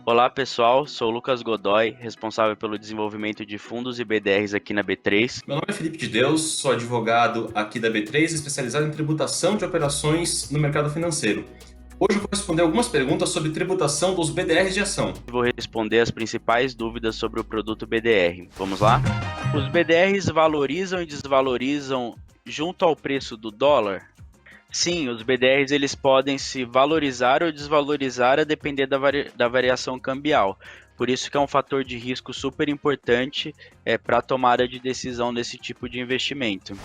Olá pessoal, sou o Lucas Godoy, responsável pelo desenvolvimento de fundos e BDRs aqui na B3. Meu nome é Felipe de Deus, sou advogado aqui da B3, especializado em tributação de operações no mercado financeiro. Hoje eu vou responder algumas perguntas sobre tributação dos BDRs de ação. Vou responder as principais dúvidas sobre o produto BDR. Vamos lá? Os BDRs valorizam e desvalorizam junto ao preço do dólar? Sim, os BDRs eles podem se valorizar ou desvalorizar a depender da variação cambial. Por isso que é um fator de risco super importante para a tomada de decisão desse tipo de investimento.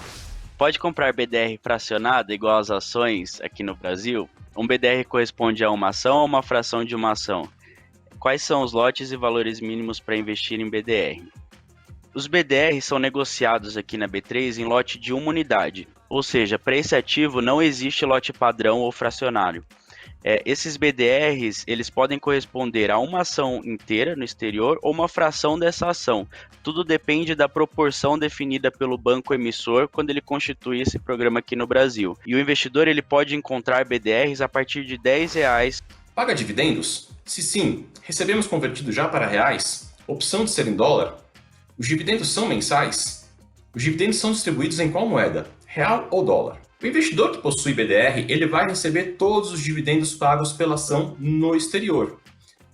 Pode comprar BDR fracionada igual às ações aqui no Brasil? Um BDR corresponde a uma ação ou uma fração de uma ação? Quais são os lotes e valores mínimos para investir em BDR? Os BDRs são negociados aqui na B3 em lote de uma unidade, ou seja, para esse ativo não existe lote padrão ou fracionário. Esses BDRs eles podem corresponder a uma ação inteira no exterior ou uma fração dessa ação. Tudo depende da proporção definida pelo banco emissor quando ele constitui esse programa aqui no Brasil. E o investidor ele pode encontrar BDRs a partir de R$ 10. Paga dividendos? Se sim, recebemos convertido já para reais? Opção de ser em dólar? Os dividendos são mensais? Os dividendos são distribuídos em qual moeda? Real ou dólar? O investidor que possui BDR, ele vai receber todos os dividendos pagos pela ação no exterior.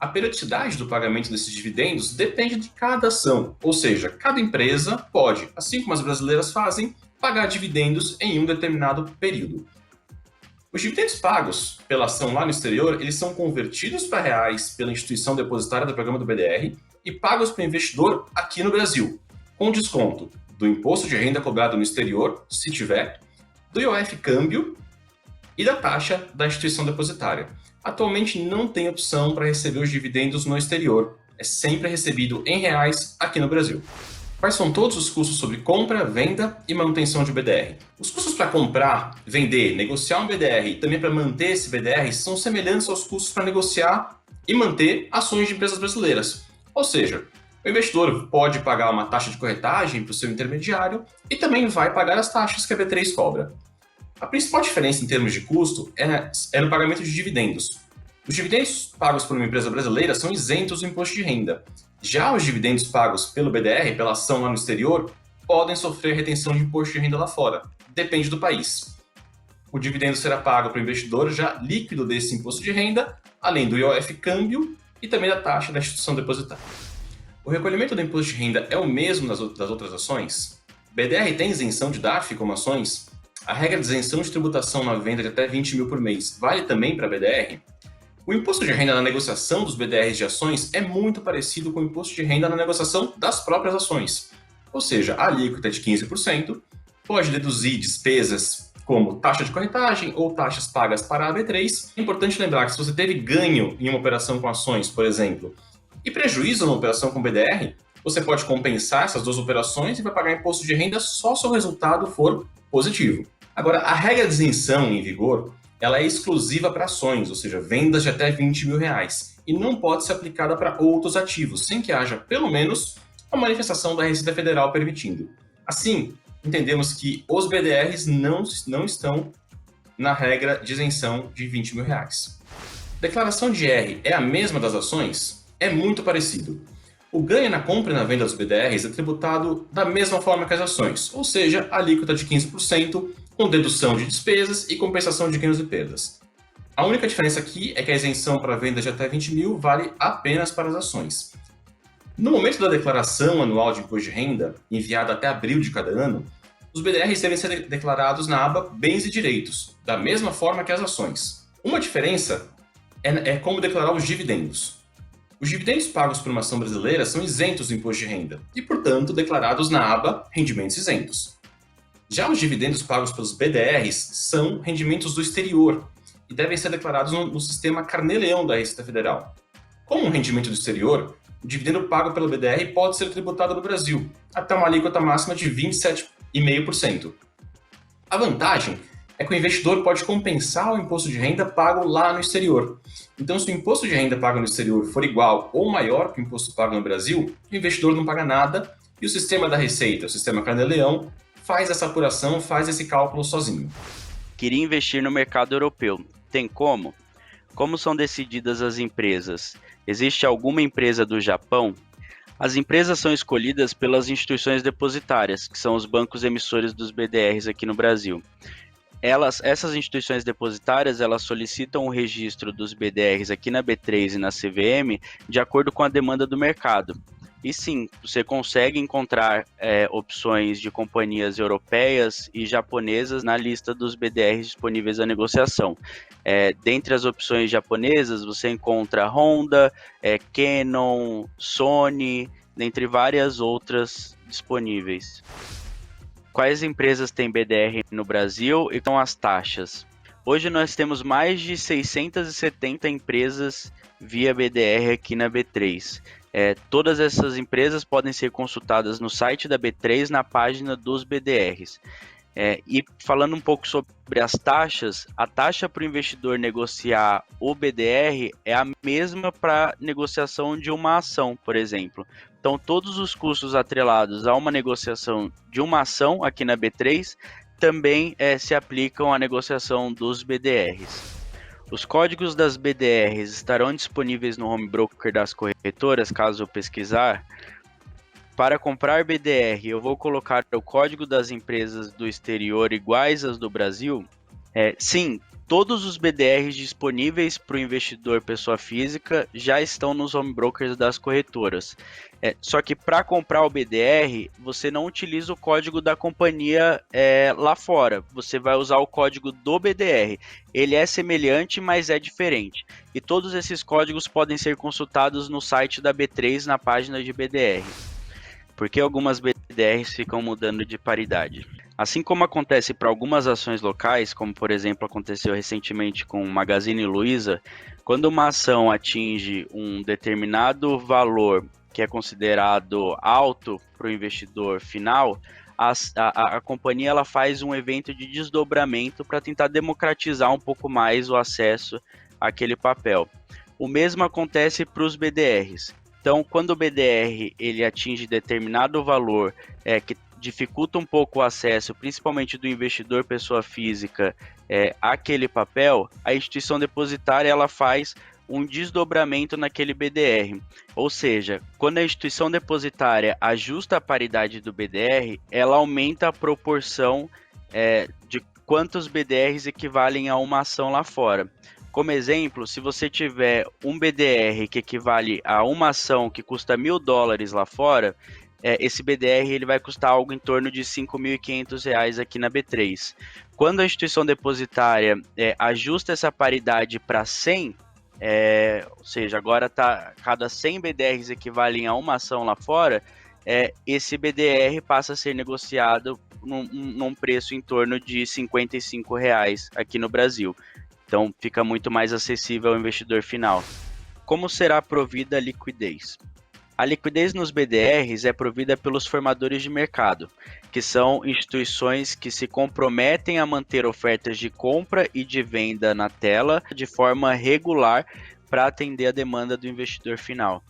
A periodicidade do pagamento desses dividendos depende de cada ação, ou seja, cada empresa pode, assim como as brasileiras fazem, pagar dividendos em um determinado período. Os dividendos pagos pela ação lá no exterior, eles são convertidos para reais pela instituição depositária do programa do BDR e pagos para o investidor aqui no Brasil, com desconto do imposto de renda cobrado no exterior, se tiver, do IOF câmbio e da taxa da instituição depositária. Atualmente não tem opção para receber os dividendos no exterior, é sempre recebido em reais aqui no Brasil. Quais são todos os custos sobre compra, venda e manutenção de BDR? Os custos para comprar, vender, negociar um BDR e também para manter esse BDR são semelhantes aos custos para negociar e manter ações de empresas brasileiras. Ou seja, o investidor pode pagar uma taxa de corretagem para o seu intermediário e também vai pagar as taxas que a B3 cobra. A principal diferença em termos de custo é no pagamento de dividendos. Os dividendos pagos por uma empresa brasileira são isentos do imposto de renda. Já os dividendos pagos pelo BDR, pela ação lá no exterior, podem sofrer retenção de imposto de renda lá fora. Depende do país. O dividendo será pago para o investidor já líquido desse imposto de renda, além do IOF câmbio e também da taxa da instituição depositária. O recolhimento do imposto de renda é o mesmo das outras ações? BDR tem isenção de DARF como ações? A regra de isenção de tributação na venda de até 20 mil por mês vale também para BDR? O imposto de renda na negociação dos BDRs de ações é muito parecido com o imposto de renda na negociação das próprias ações. Ou seja, a alíquota é de 15%, pode deduzir despesas como taxa de corretagem ou taxas pagas para a B3. É importante lembrar que se você teve ganho em uma operação com ações, por exemplo, e prejuízo numa operação com BDR, você pode compensar essas duas operações e vai pagar imposto de renda só se o resultado for positivo. Agora, a regra de isenção em vigor, ela é exclusiva para ações, ou seja, vendas de até 20 mil reais, e não pode ser aplicada para outros ativos, sem que haja, pelo menos, a manifestação da Receita Federal permitindo. Assim, entendemos que os BDRs não estão na regra de isenção de 20 mil reais. Declaração de R é a mesma das ações? É muito parecido. O ganho na compra e na venda dos BDRs é tributado da mesma forma que as ações, ou seja, alíquota de 15%, com dedução de despesas e compensação de ganhos e perdas. A única diferença aqui é que a isenção para vendas de até 20 mil vale apenas para as ações. No momento da declaração anual de imposto de renda, enviada até abril de cada ano, os BDRs devem ser declarados na aba Bens e Direitos, da mesma forma que as ações. Uma diferença é como declarar os dividendos. Os dividendos pagos por uma ação brasileira são isentos do imposto de renda e, portanto, declarados na aba Rendimentos Isentos. Já os dividendos pagos pelos BDRs são rendimentos do exterior e devem ser declarados no sistema Carnê-Leão da Receita Federal. Como um rendimento do exterior, o dividendo pago pelo BDR pode ser tributado no Brasil, até uma alíquota máxima de 27,5%. A vantagem é que o investidor pode compensar o imposto de renda pago lá no exterior. Então, se o imposto de renda pago no exterior for igual ou maior que o imposto pago no Brasil, o investidor não paga nada e o sistema da Receita, o sistema Carnê-Leão, faz essa apuração, faz esse cálculo sozinho. Queria investir no mercado europeu. Tem como? Como são decididas as empresas? Existe alguma empresa do Japão? As empresas são escolhidas pelas instituições depositárias, que são os bancos emissores dos BDRs aqui no Brasil. Essas instituições depositárias, elas solicitam o registro dos BDRs aqui na B3 e na CVM de acordo com a demanda do mercado. E sim, você consegue encontrar opções de companhias europeias e japonesas na lista dos BDRs disponíveis à negociação. Dentre as opções japonesas, você encontra Honda, Canon, Sony, dentre várias outras disponíveis. Quais empresas têm BDR no Brasil e com as taxas? Hoje nós temos mais de 670 empresas via BDR aqui na B3. Todas essas empresas podem ser consultadas no site da B3, na página dos BDRs. E falando um pouco sobre as taxas, a taxa para o investidor negociar o BDR é a mesma para negociação de uma ação, por exemplo. Então, todos os custos atrelados a uma negociação de uma ação aqui na B3 também se aplicam à negociação dos BDRs. Os códigos das BDRs estarão disponíveis no home broker das corretoras, caso eu pesquisar. Para comprar BDR, eu vou colocar o código das empresas do exterior iguais às do Brasil? Sim, todos os BDRs disponíveis para o investidor pessoa física já estão nos home brokers das corretoras. Só que para comprar o BDR, você não utiliza o código da companhia lá fora. Você vai usar o código do BDR. Ele é semelhante, mas é diferente. E todos esses códigos podem ser consultados no site da B3, na página de BDR. Porque algumas BDRs ficam mudando de paridade. Assim como acontece para algumas ações locais, como por exemplo aconteceu recentemente com Magazine Luiza, quando uma ação atinge um determinado valor que é considerado alto para o investidor final, a companhia ela faz um evento de desdobramento para tentar democratizar um pouco mais o acesso àquele papel. O mesmo acontece para os BDRs. Então, quando o BDR ele atinge determinado valor que dificulta um pouco o acesso, principalmente do investidor pessoa física, àquele papel, a instituição depositária ela faz um desdobramento naquele BDR. Ou seja, quando a instituição depositária ajusta a paridade do BDR, ela aumenta a proporção de quantos BDRs equivalem a uma ação lá fora. Como exemplo, se você tiver um BDR que equivale a uma ação que custa $1.000 lá fora, esse BDR ele vai custar algo em torno de R$ 5.500 aqui na B3. Quando a instituição depositária ajusta essa paridade para 100, ou seja, agora cada 100 BDRs equivalem a uma ação lá fora, esse BDR passa a ser negociado num preço em torno de R$ 55 aqui no Brasil. Então fica muito mais acessível ao investidor final. Como será provida a liquidez? A liquidez nos BDRs é provida pelos formadores de mercado, que são instituições que se comprometem a manter ofertas de compra e de venda na tela de forma regular para atender a demanda do investidor final.